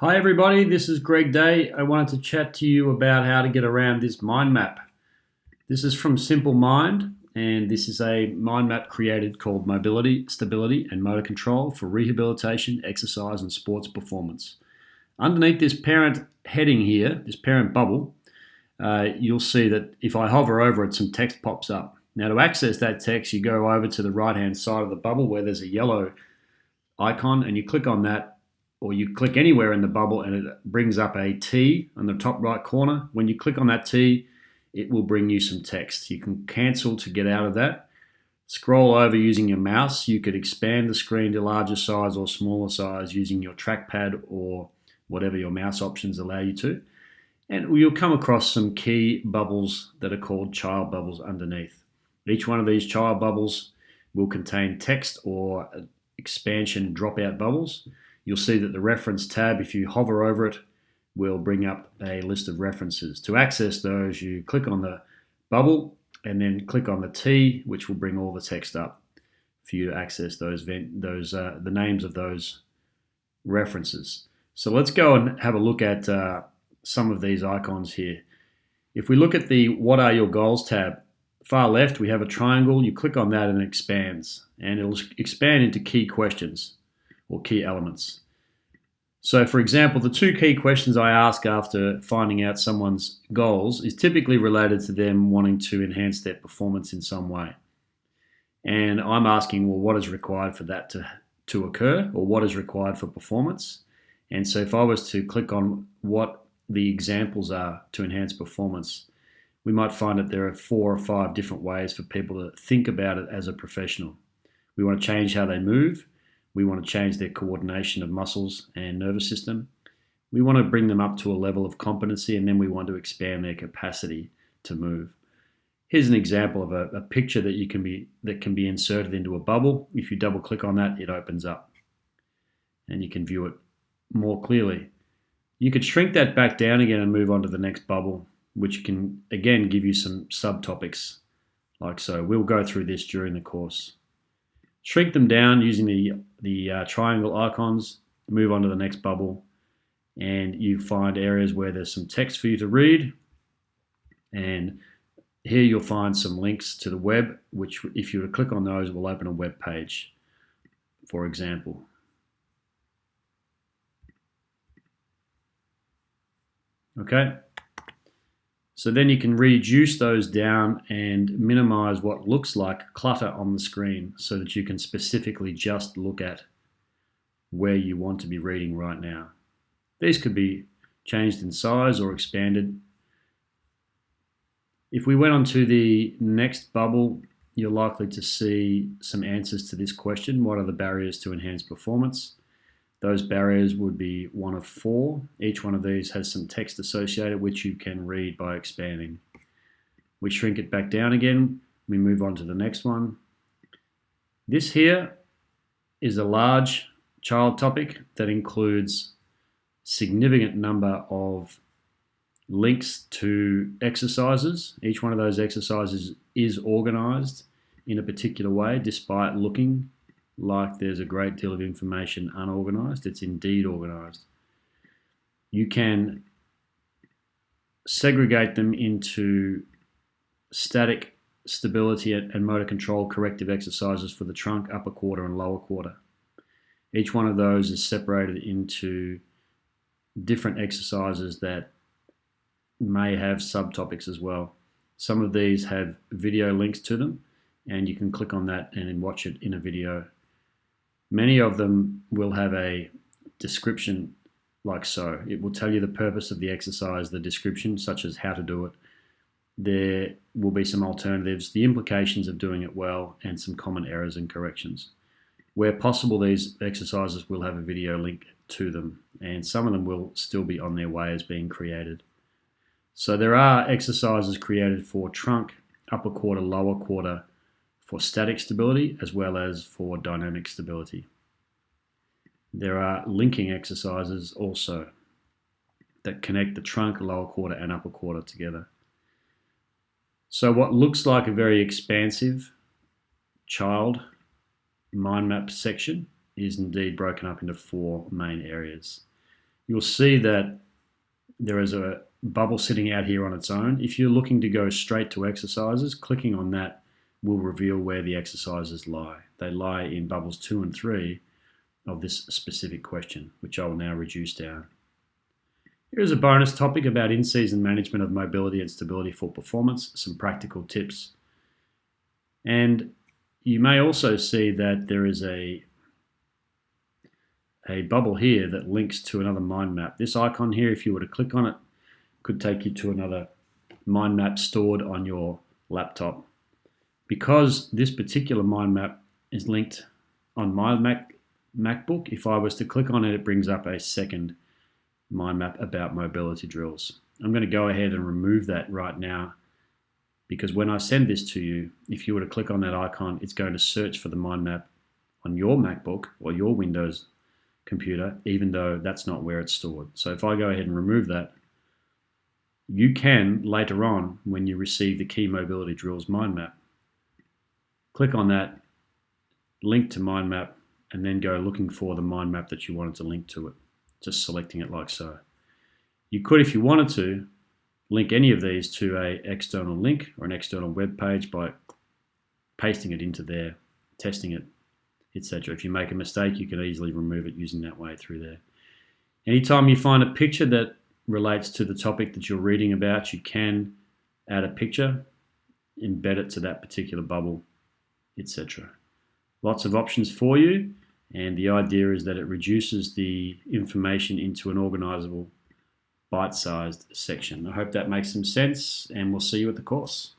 Hi everybody, this is Greg Day. I wanted to chat to you about how to get around this mind map. This is from Simple Mind, and this is a mind map created called Mobility, Stability and Motor Control for Rehabilitation, Exercise and Sports Performance. Underneath this parent heading here, this parent bubble, you'll see that if I hover over it, some text pops up. Now to access that text, you go over to the right hand side of the bubble where there's a yellow icon and you click on that, or you click anywhere in the bubble and it brings up a T on the top right corner. When you click on that T, it will bring you some text. You can cancel to get out of that. Scroll over using your mouse. You could expand the screen to larger size or smaller size using your trackpad or whatever your mouse options allow you to. And you'll come across some key bubbles that are called child bubbles underneath. Each one of these child bubbles will contain text or expansion dropout bubbles. You'll see that the reference tab, if you hover over it, will bring up a list of references. To access those, you click on the bubble and then click on the T, which will bring all the text up for you to access the names of those references. So let's go and have a look at some of these icons here. If we look at the What Are Your Goals tab, far left we have a triangle. You click on that and it expands, and it'll expand into key questions or key elements. So for example, the two key questions I ask after finding out someone's goals is typically related to them wanting to enhance their performance in some way. And I'm asking, well, what is required for that to occur, or what is required for performance? And so if I was to click on what the examples are to enhance performance, we might find that there are 4 or 5 different ways for people to think about it as a professional. We want to change how they move. We want to change their coordination of muscles and nervous system. We want to bring them up to a level of competency, and then we want to expand their capacity to move. Here's an example of a picture that can be inserted into a bubble. If you double click on that, it opens up and you can view it more clearly. You could shrink that back down again and move on to the next bubble, which can again give you some subtopics like so. We'll go through this during the course. Shrink them down using the triangle icons, move on to the next bubble, and you find areas where there's some text for you to read. And here you'll find some links to the web, which if you were to click on those, will open a web page, for example. Okay. So then you can reduce those down and minimize what looks like clutter on the screen so that you can specifically just look at where you want to be reading right now. These could be changed in size or expanded. If we went on to the next bubble, you're likely to see some answers to this question: what are the barriers to enhance performance? Those barriers would be one of 4. Each one of these has some text associated, which you can read by expanding. We shrink it back down again. We move on to the next one. This here is a large child topic that includes significant number of links to exercises. Each one of those exercises is organized in a particular way, despite looking like there's a great deal of information unorganized. It's indeed organized. You can segregate them into static, stability and motor control corrective exercises for the trunk, upper quarter and lower quarter. Each one of those is separated into different exercises that may have subtopics as well. Some of these have video links to them, and you can click on that and then watch it in a video. Many of them will have a description like so. It will tell you the purpose of the exercise, the description, such as how to do it. There will be some alternatives, the implications of doing it well, and some common errors and corrections. Where possible, these exercises will have a video link to them, and some of them will still be on their way as being created. So there are exercises created for trunk, upper quarter, lower quarter, for static stability as well as for dynamic stability. There are linking exercises also that connect the trunk, lower quarter and upper quarter together. So what looks like a very expansive child mind map section is indeed broken up into 4 main areas. you'll see that there is a bubble sitting out here on its own. If you're looking to go straight to exercises, clicking on that will reveal where the exercises lie. They lie in bubbles 2 and 3 of this specific question, which I will now reduce down. Here's a bonus topic about in-season management of mobility and stability for performance, some practical tips. And you may also see that there is a bubble here that links to another mind map. This icon here, if you were to click on it, could take you to another mind map stored on your laptop. Because this particular mind map is linked on my MacBook, if I was to click on it, it brings up a second mind map about mobility drills. I'm going to go ahead and remove that right now, because when I send this to you, if you were to click on that icon, it's going to search for the mind map on your MacBook or your Windows computer, even though that's not where it's stored. So if I go ahead and remove that, you can later on, when you receive the key mobility drills mind map, click on that, link to mind map, and then go looking for the mind map that you wanted to link to it, just selecting it like so. You could, if you wanted to, link any of these to an external link or an external web page by pasting it into there, testing it, etc. If you make a mistake, you can easily remove it using that way through there. Anytime you find a picture that relates to the topic that you're reading about, you can add a picture, embed it to that particular bubble, etc. Lots of options for you, and the idea is that it reduces the information into an organizable, bite-sized section. I hope that makes some sense, and we'll see you at the course.